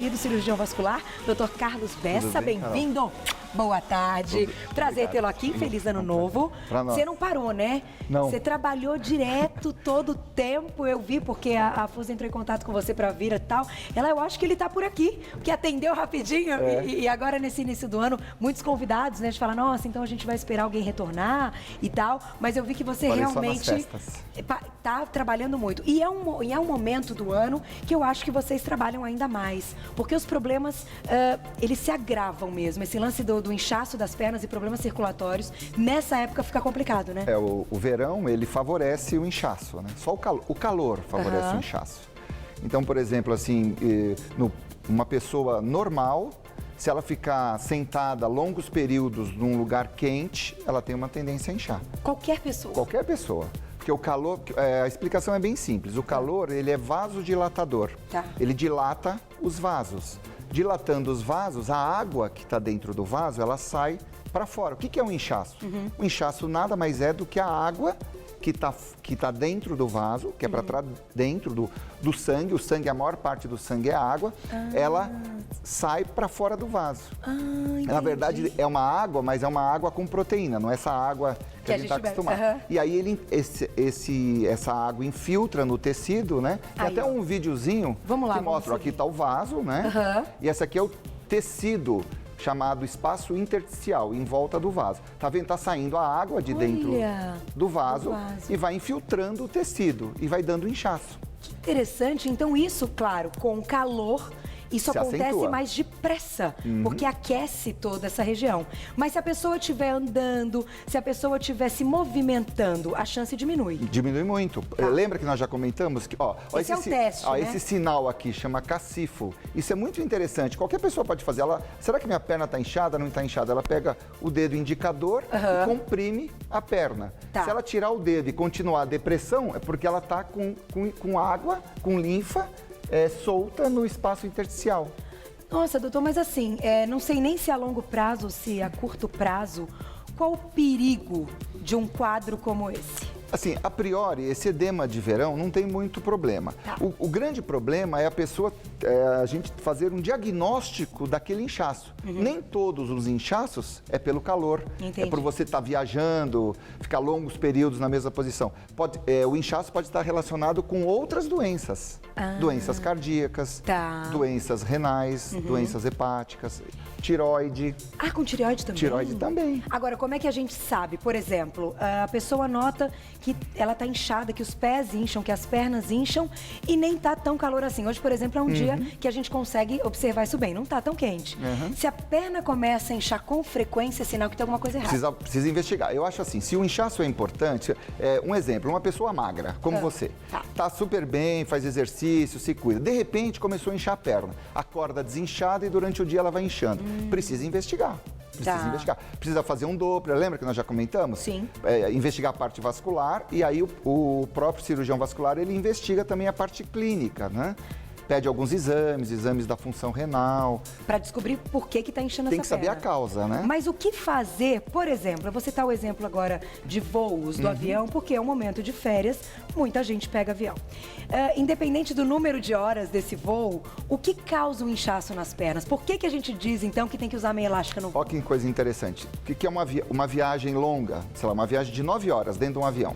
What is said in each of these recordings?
E do cirurgião vascular, Dr. Carlos Bessa, bem-vindo. Boa tarde. Prazer tê-lo aqui, feliz ano novo. Você não parou, né? Não. Você trabalhou direto todo o tempo, eu vi, porque a Fusa entrou em contato com você para vir e tal. Eu acho que ele tá por aqui, porque atendeu rapidinho. E agora, nesse início do ano, muitos convidados, né? A gente fala, nossa, então a gente vai esperar alguém retornar e tal. Mas eu vi que você realmente tá trabalhando muito. E é um momento do ano que eu acho que vocês trabalham ainda mais. Porque os problemas, eles se agravam mesmo. Esse lance do inchaço das pernas e problemas circulatórios, nessa época fica complicado, né? O verão, ele favorece o inchaço, né? Só o calor favorece o inchaço. Então, por exemplo, assim, uma pessoa normal, se ela ficar sentada longos períodos num lugar quente, ela tem uma tendência a inchar. Qualquer pessoa? Qualquer pessoa. Porque o calor, a explicação é bem simples. O calor, ele é vasodilatador. Tá. Ele dilata os vasos. Dilatando os vasos, a água que está dentro do vaso, ela sai para fora. O que é um inchaço? O inchaço nada mais é do que a água que tá dentro do vaso, que é para trás dentro do sangue. O sangue, a maior parte do sangue é a água. Ela sai para fora do vaso. Na verdade, é uma água, mas é uma água com proteína, não é essa água que a gente está acostumado. E aí essa água infiltra no tecido, né? Tem até um videozinho que mostra, aqui está o vaso, né? E essa aqui é o tecido chamado espaço intersticial, em volta do vaso. Tá vendo? Tá saindo a água de dentro do vaso e vai infiltrando o tecido e vai dando inchaço. Que interessante. Então isso, claro, com o calor, isso acontece mais depressa, porque aquece toda essa região. Mas se a pessoa estiver andando, se a pessoa estiver se movimentando, a chance diminui. Diminui muito. Lembra que nós já comentamos que, esse é o teste, né? Esse sinal aqui chama cacifo. Isso é muito interessante. Qualquer pessoa pode fazer. Será que minha perna está inchada? Não está inchada. Ela pega o dedo indicador e comprime a perna. Se ela tirar o dedo e continuar a depressão, é porque ela está com água, com linfa, solta no espaço intersticial. Nossa, doutor, mas assim, não sei nem se a longo prazo, se a curto prazo, qual o perigo de um quadro como esse? Assim, a priori, esse edema de verão não tem muito problema. O grande problema é a gente fazer um diagnóstico daquele inchaço. Nem todos os inchaços é pelo calor. Entendi. É por você estar viajando, ficar longos períodos na mesma posição. O inchaço pode estar relacionado com outras doenças. Doenças cardíacas, doenças renais, doenças hepáticas, tireoide. Com tireoide também? Tireoide também. Agora, como é que a gente sabe? Por exemplo, a pessoa nota que ela está inchada, que os pés incham, que as pernas incham e nem tá tão calor assim. Hoje, por exemplo, é um dia que a gente consegue observar isso bem, não tá tão quente. Se a perna começa a inchar com frequência, é sinal que tem alguma coisa errada. Precisa investigar. Eu acho assim, se o inchaço é importante, um exemplo, uma pessoa magra, como você, tá super bem, faz exercício, se cuida. De repente, começou a inchar a perna. Acorda desinchada e durante o dia ela vai inchando. Precisa investigar. Precisa investigar. Precisa fazer um Doppler, lembra que nós já comentamos? Sim. Investigar a parte vascular e aí o próprio cirurgião vascular, ele investiga também a parte clínica, né? Pede alguns exames da função renal. Para descobrir por que está inchando essa perna. Tem que saber a causa, né? Mas o que fazer, por exemplo, eu vou citar o exemplo agora de voos do avião, porque é um momento de férias, muita gente pega avião. Independente do número de horas desse voo, o que causa um inchaço nas pernas? Por que a gente diz, então, que tem que usar meia elástica no voo? Olha que coisa interessante. O que é uma viagem longa? Sei lá, uma viagem de 9 horas dentro de um avião.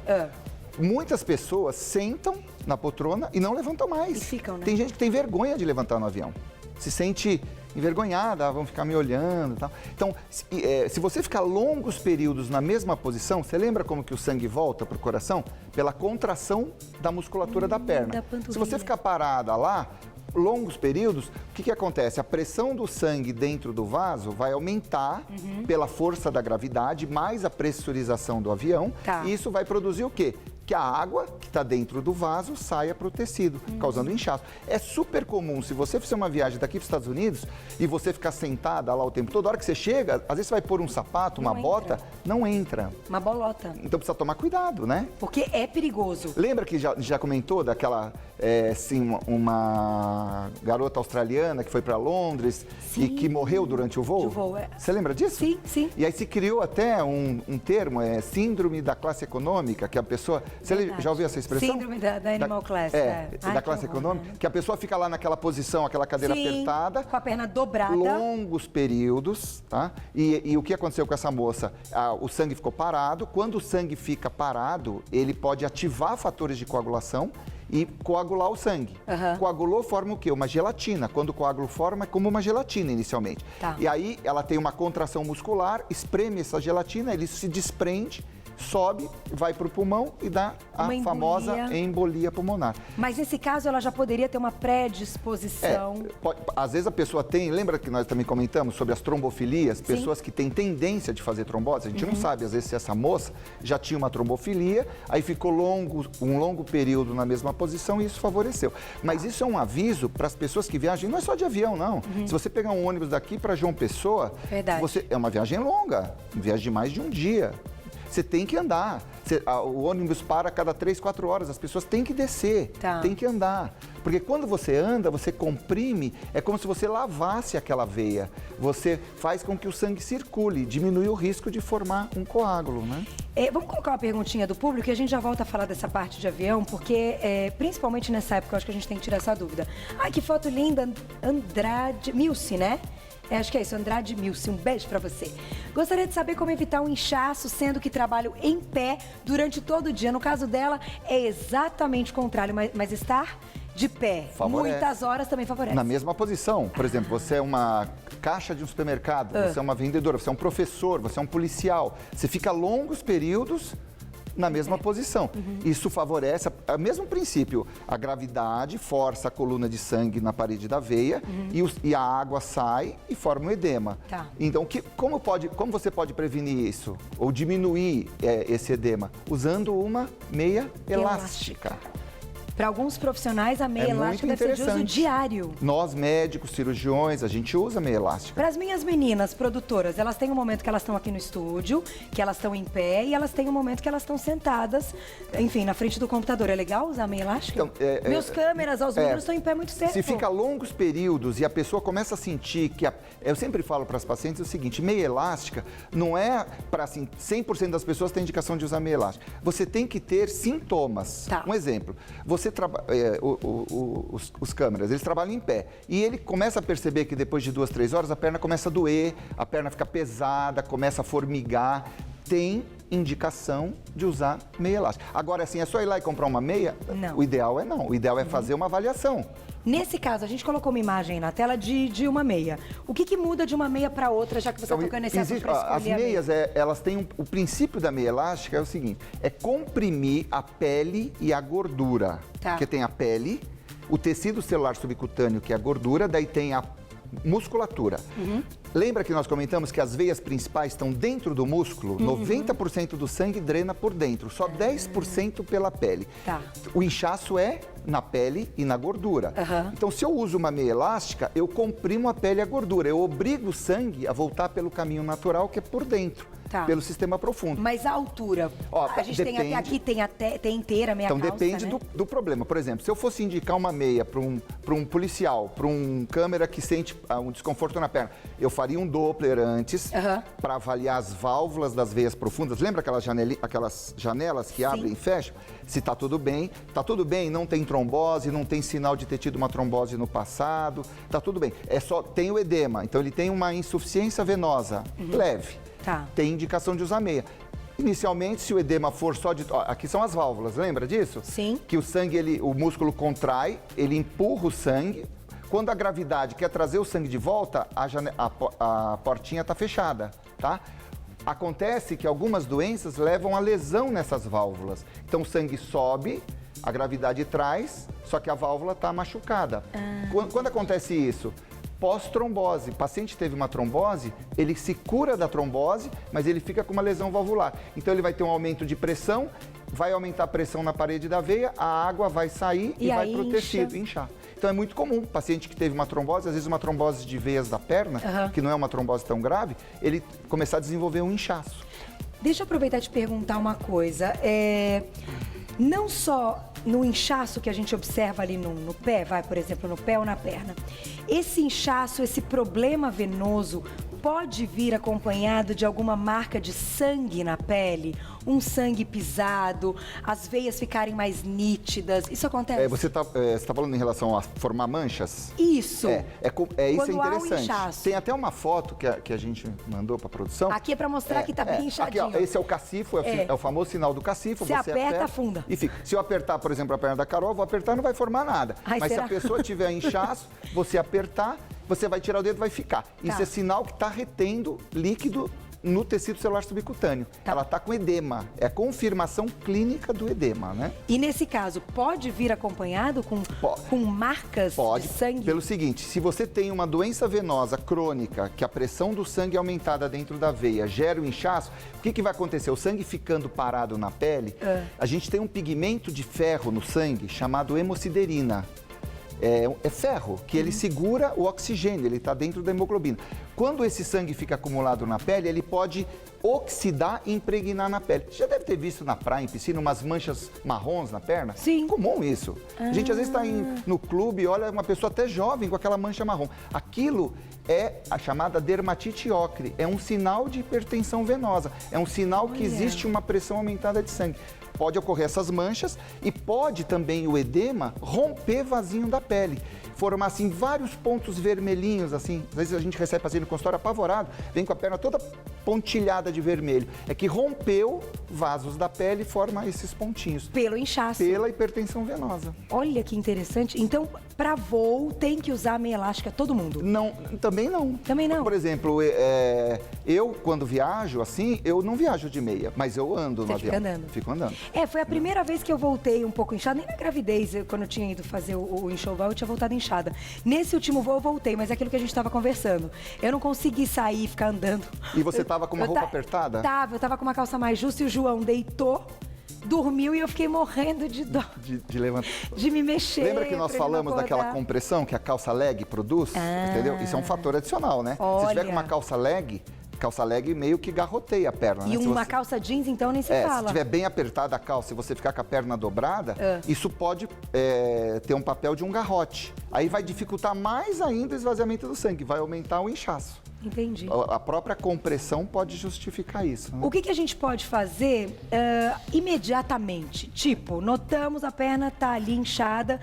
Muitas pessoas sentam na poltrona e não levantam mais. E ficam, né? Tem gente que tem vergonha de levantar no avião. Se sente envergonhada, vão ficar me olhando e tal. Então, se você ficar longos períodos na mesma posição, você lembra como que o sangue volta para o coração? Pela contração da musculatura da perna. Se você ficar parada lá, longos períodos, o que acontece? A pressão do sangue dentro do vaso vai aumentar pela força da gravidade, mais a pressurização do avião, e isso vai produzir o quê? Que a água que está dentro do vaso saia para o tecido, causando inchaço. É super comum, se você fizer uma viagem daqui para os Estados Unidos e você ficar sentada lá o tempo todo, a hora que você chega, às vezes você vai pôr um sapato, uma bota, não entra. Uma bolota. Então precisa tomar cuidado, né? Porque é perigoso. Lembra que já comentou daquela, uma garota australiana que foi para Londres e que morreu durante o voo? Você lembra disso? Sim, sim. E aí se criou até um termo, síndrome da classe econômica, que a pessoa Você já ouviu essa expressão? Síndrome da Animal Class. Da classe econômica, que a pessoa fica lá naquela posição, aquela cadeira apertada. Com a perna dobrada. Longos períodos, tá? E o que aconteceu com essa moça? O sangue ficou parado. Quando o sangue fica parado, ele pode ativar fatores de coagulação e coagular o sangue. Coagulou, forma o quê? Uma gelatina. Quando o coágulo forma, é como uma gelatina inicialmente. Tá. E aí ela tem uma contração muscular, espreme essa gelatina, ele se desprende, sobe, vai para o pulmão e dá a famosa embolia pulmonar. Mas nesse caso ela já poderia ter uma predisposição. Às vezes a pessoa tem, lembra que nós também comentamos sobre as trombofilias, pessoas que têm tendência de fazer trombose, a gente não sabe às vezes se essa moça já tinha uma trombofilia, aí ficou um longo período na mesma posição e isso favoreceu. Mas isso é um aviso para as pessoas que viajam, não é só de avião não. Se você pegar um ônibus daqui para João Pessoa, é uma viagem longa, uma viagem de mais de um dia. Você tem que andar. O ônibus para a cada 3, 4 horas. As pessoas têm que descer, têm que andar. Porque quando você anda, você comprime, é como se você lavasse aquela veia. Você faz com que o sangue circule, diminui o risco de formar um coágulo, né? Vamos colocar uma perguntinha do público e a gente já volta a falar dessa parte de avião, porque principalmente nessa época eu acho que a gente tem que tirar essa dúvida. Ai, que foto linda, Andrade Milce, né? Acho que é isso, Andrade Milce, um beijo pra você. Gostaria de saber como evitar um inchaço, sendo que trabalho em pé durante todo o dia. No caso dela, é exatamente o contrário, mas estar de pé muitas horas também favorece. Na mesma posição. Por exemplo, você é uma caixa de um supermercado, você é uma vendedora, você é um professor, você é um policial. Você fica longos períodos na mesma posição. Isso favorece, o mesmo princípio, a gravidade força a coluna de sangue na parede da veia e a água sai e forma um edema. Então, como você pode prevenir isso? Ou diminuir esse edema? Usando uma meia elástica. Para alguns profissionais, a meia elástica deve ser de uso diário. Nós, médicos, cirurgiões, a gente usa meia elástica. Para as minhas meninas produtoras, elas têm um momento que elas estão aqui no estúdio, que elas estão em pé, e elas têm um momento que elas estão sentadas, enfim, na frente do computador. É legal usar a meia elástica? Então, Meus câmeras, os números estão em pé muito tempo. Se fica longos períodos e a pessoa começa a sentir que... Eu sempre falo para as pacientes o seguinte, meia elástica não é para, assim, 100% das pessoas têm indicação de usar meia elástica. Você tem que ter sintomas. Um exemplo, os câmeras, eles trabalham em pé. E ele começa a perceber que depois de 2, 3 horas a perna começa a doer, a perna fica pesada, começa a formigar. Tem indicação de usar meia elástica. Agora, assim, é só ir lá e comprar uma meia? Não. O ideal é não. O ideal é fazer uma avaliação. Nesse caso, a gente colocou uma imagem aí na tela de uma meia. O que muda de uma meia para outra, já que você está tocando nesse assunto para escolher as meias, elas têm o princípio da meia elástica é o seguinte, é comprimir a pele e a gordura. Porque tem a pele, o tecido celular subcutâneo, que é a gordura, daí tem a musculatura. Lembra que nós comentamos que as veias principais estão dentro do músculo? 90% do sangue drena por dentro, só 10% pela pele. O inchaço é na pele e na gordura. Então, se eu uso uma meia elástica, eu comprimo a pele e a gordura. Eu obrigo o sangue a voltar pelo caminho natural, que é por dentro. Pelo sistema profundo. Mas a altura? A gente tem aqui, tem inteira, meia calça, depende do problema. Por exemplo, se eu fosse indicar uma meia para um policial, para um câmera que sente um desconforto na perna, eu faria um Doppler antes para avaliar as válvulas das veias profundas. Lembra aquelas janelas que abrem e fecham? Se está tudo bem, não tem trombose, não tem sinal de ter tido uma trombose no passado, está tudo bem. Tem o edema, então ele tem uma insuficiência venosa leve. Tem indicação de usar meia. Inicialmente, se o edema for só de... aqui são as válvulas, lembra disso? Sim. Que o sangue, o músculo contrai, ele empurra o sangue. Quando a gravidade quer trazer o sangue de volta, a portinha está fechada, tá? Acontece que algumas doenças levam a lesão nessas válvulas. Então, o sangue sobe, a gravidade traz, só que a válvula está machucada. Quando acontece isso? Pós-trombose. O paciente teve uma trombose, ele se cura da trombose, mas ele fica com uma lesão valvular. Então, ele vai ter um aumento de pressão, vai aumentar a pressão na parede da veia, a água vai sair e vai para o tecido, inchar. Então, é muito comum, paciente que teve uma trombose, às vezes uma trombose de veias da perna, que não é uma trombose tão grave, ele começar a desenvolver um inchaço. Deixa eu aproveitar e te perguntar uma coisa. Não só no inchaço que a gente observa ali no pé, por exemplo, no pé ou na perna. Esse inchaço, esse problema venoso pode vir acompanhado de alguma marca de sangue na pele? Um sangue pisado, as veias ficarem mais nítidas. Isso acontece? Você tá falando em relação a formar manchas? Isso. Isso é Quando há um interessante. inchaço. Tem até uma foto que a gente mandou para a produção. Aqui é para mostrar que está bem inchadinho. Aqui, ó, esse é o cacifo, é o famoso sinal do cacifo. Você aperta, afunda. E fica. Se eu apertar, por exemplo, a perna da Carol, vou apertar, não vai formar nada. Ai, mas será? se a pessoa tiver inchaço, você apertar, você vai tirar o dedo e vai ficar. Isso é sinal que está retendo líquido no tecido celular subcutâneo. Ela está com edema. É a confirmação clínica do edema, né? E nesse caso, pode vir acompanhado com marcas de sangue? Pelo seguinte, se você tem uma doença venosa crônica, que a pressão do sangue é aumentada dentro da veia, gera o inchaço, o que vai acontecer? O sangue ficando parado na pele, a gente tem um pigmento de ferro no sangue chamado hemociderina. É ferro, que ele segura o oxigênio, ele está dentro da hemoglobina. Quando esse sangue fica acumulado na pele, ele pode oxidar e impregnar na pele. Você já deve ter visto na praia, em piscina, umas manchas marrons na perna? Sim. Comum isso. A gente às vezes está no clube e olha uma pessoa até jovem com aquela mancha marrom. Aquilo é a chamada dermatite ocre. É um sinal de hipertensão venosa. É um sinal que existe uma pressão aumentada de sangue. Pode ocorrer essas manchas e pode também o edema romper vasinho da pele. Formar assim vários pontos vermelhinhos, assim. Às vezes a gente recebe paciente no consultório apavorado, vem com a perna toda pontilhada de vermelho. É que rompeu vasos da pele e forma esses pontinhos. Pelo inchaço. Pela hipertensão venosa. Olha que interessante. Então, para voo, tem que usar meia elástica todo mundo? Não, também não. Também não? Por exemplo, eu quando viajo assim, eu não viajo de meia, mas eu ando no avião. Fica andando? Fico andando. Foi a primeira vez que eu voltei um pouco inchada, nem na gravidez, quando eu tinha ido fazer o enxoval, eu tinha voltado inchada. Nesse último voo eu voltei, mas é aquilo que a gente estava conversando. Eu não consegui sair e ficar andando. E você estava com uma roupa apertada? Eu tava com uma calça mais justa e o João deitou, dormiu e eu fiquei morrendo de dó. De levantar. De me mexer. Lembra que nós falamos daquela compressão que a calça leg produz? Entendeu? Isso é um fator adicional, né? Olha. Se tiver com uma calça leg meio que garroteia a perna. E né? uma calça jeans, então, nem se fala. Se estiver bem apertada a calça e você ficar com a perna dobrada, isso pode ter um papel de um garrote. Aí vai dificultar mais ainda o esvaziamento do sangue, vai aumentar o inchaço. Entendi. A própria compressão pode justificar isso. Né? O que a gente pode fazer imediatamente? Tipo, notamos a perna tá ali inchada,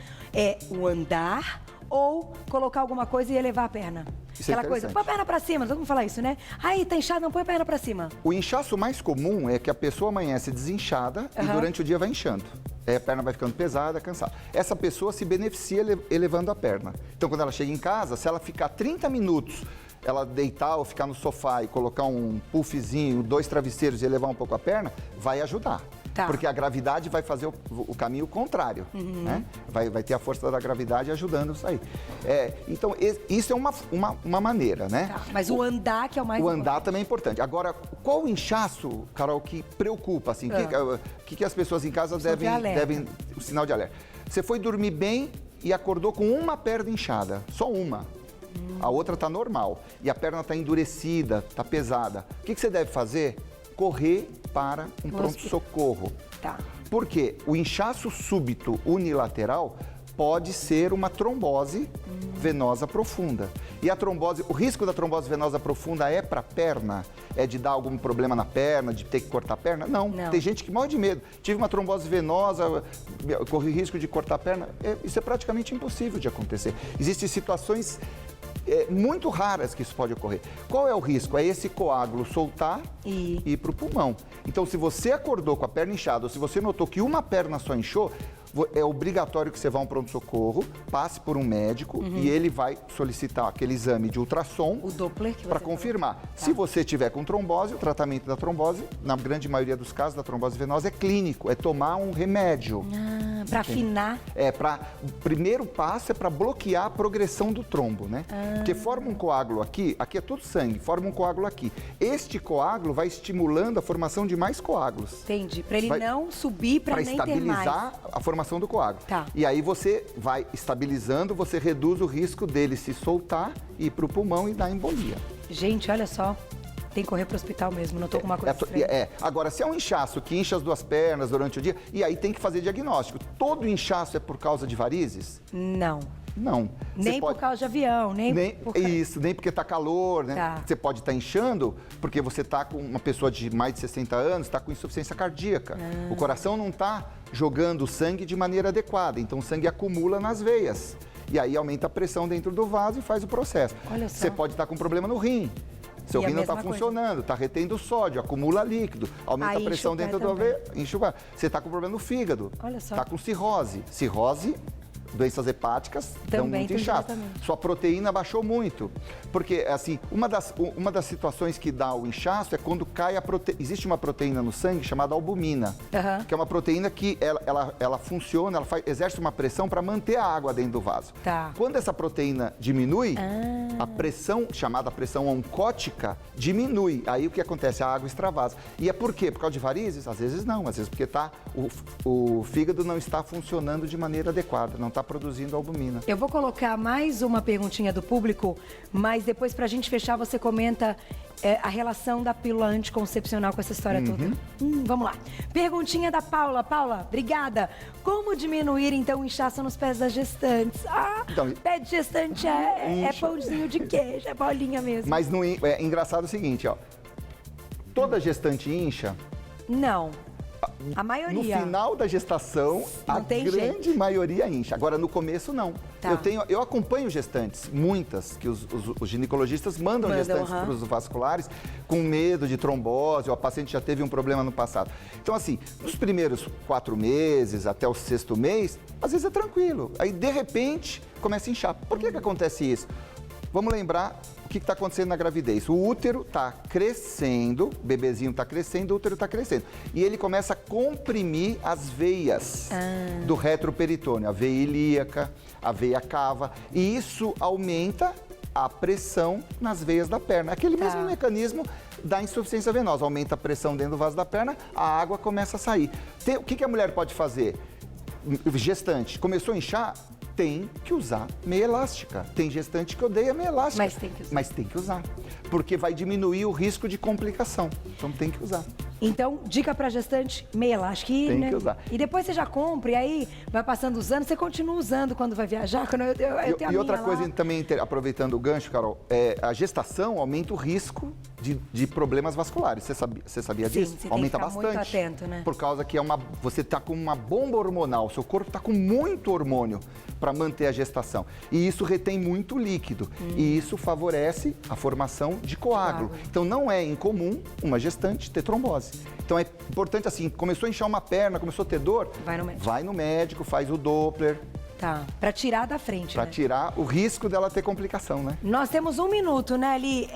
o andar ou colocar alguma coisa e elevar a perna? Isso Aquela coisa, põe a perna pra cima, todo mundo fala isso, né? Aí, tá inchado, não põe a perna pra cima. O inchaço mais comum é que a pessoa amanhece desinchada e durante o dia vai inchando. A perna vai ficando pesada, cansada. Essa pessoa se beneficia elevando a perna. Então, quando ela chega em casa, se ela ficar 30 minutos, ela deitar ou ficar no sofá e colocar um puffzinho, 2 travesseiros e elevar um pouco a perna, vai ajudar. Tá. Porque a gravidade vai fazer o caminho contrário, né? Vai ter a força da gravidade ajudando isso aí. Então, isso é uma maneira, né? Tá, mas o andar que é o mais importante. O andar também é importante. Agora, qual o inchaço, Carol, que preocupa? Assim, que as pessoas em casa devem... O sinal de alerta. Você foi dormir bem e acordou com uma perna inchada, só uma. A outra está normal. E a perna está endurecida, está pesada. O que você deve fazer? Correr para um pronto-socorro. Tá. Porque o inchaço súbito unilateral pode ser uma trombose venosa profunda. E a trombose, o risco da trombose venosa profunda é para a perna? É de dar algum problema na perna, de ter que cortar a perna? Não. Tem gente que morre de medo. Tive uma trombose venosa, corri risco de cortar a perna. Isso é praticamente impossível de acontecer. Existem situações muito raras que isso pode ocorrer. Qual é o risco? É esse coágulo soltar e ir para o pulmão. Então, se você acordou com a perna inchada, ou se você notou que uma perna só inchou, é obrigatório que você vá a um pronto-socorro, passe por um médico e ele vai solicitar aquele exame de ultrassom para confirmar. Se você tiver com trombose, o tratamento da trombose, na grande maioria dos casos da trombose venosa, é clínico, é tomar um remédio. Para afinar? O primeiro passo é para bloquear a progressão do trombo, né? Porque forma um coágulo aqui é tudo sangue, forma um coágulo aqui. Este coágulo vai estimulando a formação de mais coágulos. Entendi, para ele não subir, para nem ter mais. Para estabilizar a formação do coágulo. Tá. E aí você vai estabilizando, você reduz o risco dele se soltar, ir para o pulmão e dar embolia. Gente, olha só. Tem que correr para o hospital mesmo, não estou com uma coisa estranha. Agora, se é um inchaço que incha as 2 pernas durante o dia, e aí tem que fazer diagnóstico. Todo inchaço é por causa de varizes? Não. Não. Nem por causa de avião, nem por causa... Isso, nem porque está calor, né? Tá. Você pode estar inchando porque você está com uma pessoa de mais de 60 anos, está com insuficiência cardíaca. O coração não está jogando sangue de maneira adequada, então o sangue acumula nas veias. E aí aumenta a pressão dentro do vaso e faz o processo. Olha só. Você pode estar com problema no rim. Seu rim não está funcionando, está retendo sódio, acumula líquido, aumenta a pressão dentro do veia, enche o pé. Você está com problema no fígado, está com cirrose. Cirrose, doenças hepáticas, dão muito inchaço. Sua proteína baixou muito. Porque, assim, uma das situações que dá o inchaço é quando cai a proteína. Existe uma proteína no sangue chamada albumina, que é uma proteína que ela funciona, exerce uma pressão para manter a água dentro do vaso. Quando essa proteína diminui, a pressão, chamada pressão oncótica, diminui. Aí o que acontece? A água extravasa. E é por quê? Por causa de varizes? Às vezes não, às vezes porque o fígado não está funcionando de maneira adequada, não está produzindo albumina. Eu vou colocar mais uma perguntinha do público, mas depois, pra gente fechar, você comenta a relação da pílula anticoncepcional com essa história toda. Vamos lá. Perguntinha da Paula. Paula, obrigada. Como diminuir, então, o inchaço nos pés das gestantes? Então, pé de gestante é pãozinho de queijo, é bolinha mesmo. Mas é engraçado o seguinte, ó. Toda gestante incha? Não. A maioria. No final da gestação, a grande maioria incha. Agora, no começo, não. Eu acompanho gestantes, muitas, que os ginecologistas mandam gestantes para os vasculares com medo de trombose, ou a paciente já teve um problema no passado. Então, assim, nos primeiros 4 meses, até o 6º mês, às vezes é tranquilo. Aí, de repente, começa a inchar. Por que acontece isso? Vamos lembrar o que está acontecendo na gravidez. O útero está crescendo, o bebezinho está crescendo, o útero está crescendo. E ele começa a comprimir as veias do retroperitônio, a veia ilíaca, a veia cava. E isso aumenta a pressão nas veias da perna. Aquele mesmo mecanismo da insuficiência venosa. Aumenta a pressão dentro do vaso da perna, a água começa a sair. O que a mulher pode fazer? Gestante, começou a inchar? Tem que usar meia elástica. Tem gestante que odeia meia elástica. Mas tem que usar. Porque vai diminuir o risco de complicação. Então tem que usar. Então, dica para gestante, meia elástica. Tem que usar. E depois você já compra, e aí vai passando os anos, você continua usando quando vai viajar. Quando eu tenho e outra coisa também, aproveitando o gancho, Carol, a gestação aumenta o risco de problemas vasculares. Você sabia disso? Você aumenta tem que ficar muito atento, né? Por causa que você está com uma bomba hormonal, seu corpo está com muito hormônio para manter a gestação. E isso retém muito líquido. E isso favorece a formação de coágulo. Então não é incomum uma gestante ter trombose. Então é importante assim, começou a inchar uma perna, começou a ter dor, vai no médico, faz o Doppler. Para tirar da frente, Para tirar o risco dela ter complicação, né? Nós temos 1 minuto, né, Ali?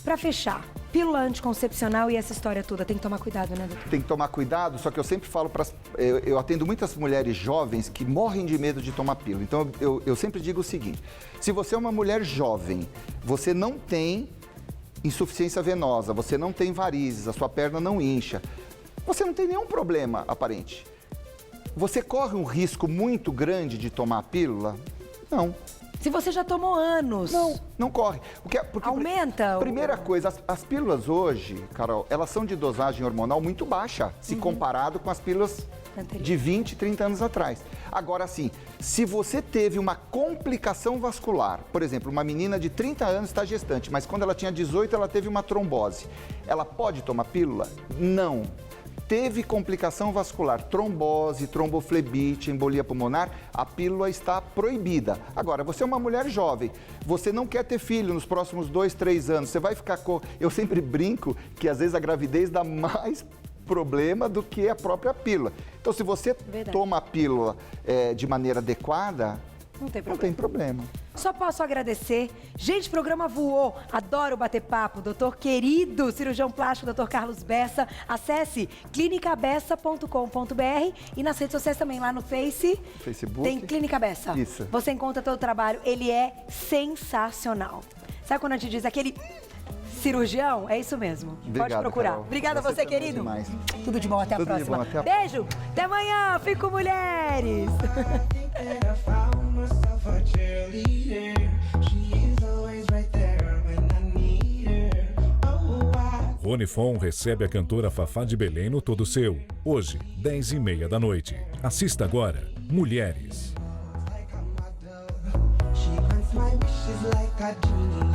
Para fechar, pílula anticoncepcional e essa história toda, tem que tomar cuidado, né, doutor? Tem que tomar cuidado, só que eu sempre falo eu atendo muitas mulheres jovens que morrem de medo de tomar pílula. Então eu sempre digo o seguinte, se você é uma mulher jovem, você não tem insuficiência venosa, você não tem varizes, a sua perna não incha, você não tem nenhum problema aparente. Você corre um risco muito grande de tomar a pílula? Não. Se você já tomou anos. Não corre. Porque aumenta? Primeira coisa, as pílulas hoje, Carol, elas são de dosagem hormonal muito baixa, se comparado com as pílulas de 20, 30 anos atrás. Agora, sim, se você teve uma complicação vascular, por exemplo, uma menina de 30 anos está gestante, mas quando ela tinha 18, ela teve uma trombose. Ela pode tomar pílula? Não. Teve complicação vascular, trombose, tromboflebite, embolia pulmonar, a pílula está proibida. Agora, você é uma mulher jovem, você não quer ter filho nos próximos 2, 3 anos, você vai ficar com... Eu sempre brinco que às vezes a gravidez dá mais problema do que a própria pílula. Então, se você toma a pílula de maneira adequada, não tem problema. Só posso agradecer. Gente, o programa voou. Adoro bater papo. Doutor querido, cirurgião plástico, doutor Carlos Bessa. Acesse clinicabessa.com.br e nas redes sociais também, lá no Facebook. Tem Clínica Bessa. Isso. Você encontra todo o trabalho. Ele é sensacional. Sabe quando a gente diz aquele cirurgião? É isso mesmo. Obrigado, pode procurar. Carol. Obrigada a você, querido. Demais. Tudo de bom. Até a próxima. Beijo. Até amanhã. Fico com mulheres. Ronifon recebe a cantora Fafá de Belém no Todo Seu. Hoje, 10h30 da noite. Assista agora, Mulheres. Wishes like a genie.